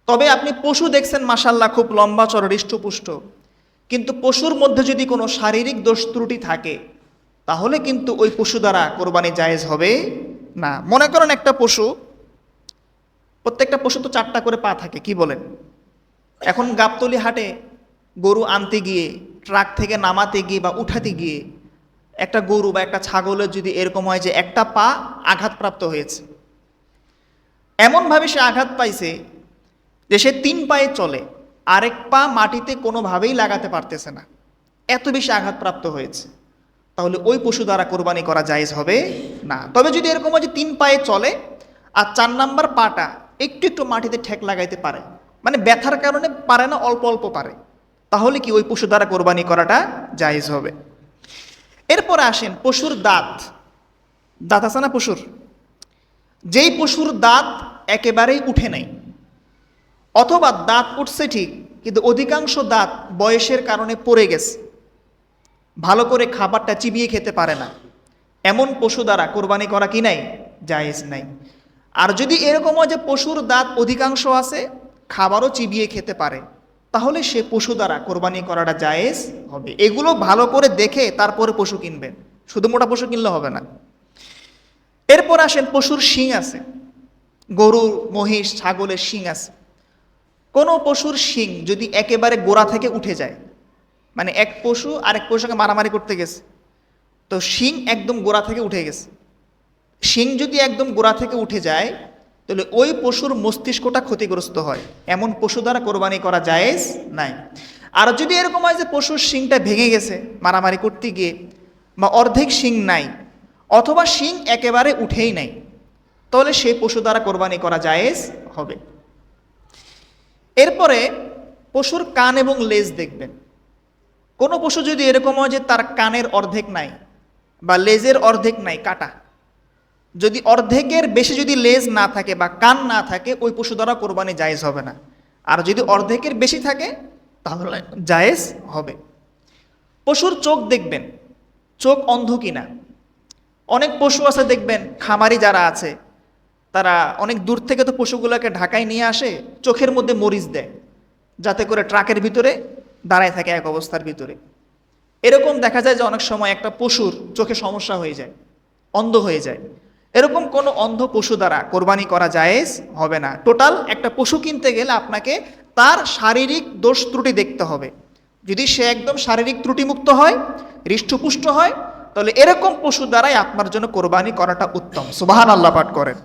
তবে আপনি পশু দেখছেন মাশাআল্লাহ খুব লম্বা চড়া হৃষ্টপুষ্ট, কিন্তু পশুর মধ্যে যদি কোনো শারীরিক দোষ ত্রুটি থাকে তাহলে কিন্তু ওই পশু দ্বারা কোরবানি জায়েজ হবে না। মনে করেন একটা পশু, প্রত্যেকটা পশু তো 4টা করে পা থাকে, কি বলেন? এখন গাবতলী হাটে গরু আনতে গিয়ে, ট্রাক থেকে নামাতে গিয়ে বা উঠাতে গিয়ে একটা গরু বা একটা ছাগলের যদি এরকম হয় যে একটা পা আঘাতপ্রাপ্ত হয়েছে, এমনভাবে সে আঘাত পাইছে যে সে 3 পায়ে চলে, আরেক পা মাটিতে কোনোভাবেই লাগাতে পারতেছে না, এত বেশি আঘাতপ্রাপ্ত হয়েছে, তাহলে ওই পশু দ্বারা কোরবানি করা জায়েজ হবে না। তবে যদি এরকম হয় যে 3 পায়ে চলে আর 4 নাম্বার পাটা একটু একটু মাটিতে ঠেক লাগাইতে পারে, মানে ব্যথার কারণে পারে না, অল্প অল্প পারে, তাহলে কি ওই পশু দ্বারা কোরবানি করাটা জায়েজ হবে। এরপরে আসেন পশুর দাঁত। দাঁত আছে না পশুর? যেই পশুর দাঁত একেবারেই উঠে নাই, অথবা দাঁত উঠছে ঠিক কিন্তু অধিকাংশ দাঁত বয়সের কারণে পড়ে গেছে, ভালো করে খাবারটা চিবিয়ে খেতে পারে না, এমন পশু দ্বারা কোরবানি করা কি নাই? জায়েজ নাই। আর যদি এরকম হয় যে পশুর দাঁত অধিকাংশ আছে, খাবারও চিবিয়ে খেতে পারে, তাহলে সে পশু দ্বারা কোরবানি করাটা জায়েজ হবে। এগুলো ভালো করে দেখে তারপরে পশু কিনবেন, শুধু মোটা পশু কিনলে হবে না। এরপর আসেন পশুর শিং আছে, গরু, মহিষ, ছাগলের শিং আছে। কোনো পশুর শিং যদি একেবারে গোড়া থেকে উঠে যায়, মানে এক পশু আরেক পশুর সঙ্গে মারামারি করতে গেছে, তো শিং একদম গোড়া থেকে উঠে গেছে, শিং যদি একদম গোড়া থেকে উঠে যায় তাহলে ওই পশুর মস্তিষ্কটা ক্ষতিগ্রস্ত হয়, এমন পশু দ্বারা কোরবানি করা জায়েজ নাই। আর যদি এরকম হয় যে পশুর শিংটা ভেঙে গেছে মারামারি করতে গিয়ে, বা অর্ধেক শিং নাই, অথবা শিং একেবারে উঠেই নাই, তাহলে সেই পশু দ্বারা কোরবানি করা জায়েজ হবে। এরপরে পশুর কান এবং লেজ দেখবেন। কোনো পশু যদি এরকম হয় যে তার কানের অর্ধেক নাই বা লেজের অর্ধেক নাই, কাটা, যদি অর্ধেকের বেশি যদি লেজ না থাকে বা কান না থাকে, ওই পশু দ্বারা কোরবানি জায়েজ হবে না। আর যদি অর্ধেকের বেশি থাকে তাহলে জায়েজ হবে। পশুর চোখ দেখবেন, চোখ অন্ধ কিনা। অনেক পশু আছে দেখবেন, খামারি যারা আছে তারা অনেক দূর থেকে তো পশুগুলোকে ঢাকায় নিয়ে আসে, চোখের মধ্যে মরিচ দেয় যাতে করে ট্রাকের ভিতরে দাঁড়ায় থাকে এক অবস্থার ভিতরে। এরকম দেখা যায় যে অনেক সময় একটা পশুর চোখে সমস্যা হয়ে যায়, অন্ধ হয়ে যায়। এরকম কোনো অন্ধ পশু দ্বারা কোরবানি করা জায়েজ হবে না। টোটাল একটা পশু কিনতে গেলে আপনাকে তার শারীরিক দোষ ত্রুটি দেখতে হবে। যদি সে একদম শারীরিক ত্রুটিমুক্ত হয়, হৃষ্টপুষ্ট হয়, তাহলে এরকম পশু দ্বারাই আপনার জন্য কোরবানি করাটা উত্তম। সুবহানাল্লাহ পাঠ করেন।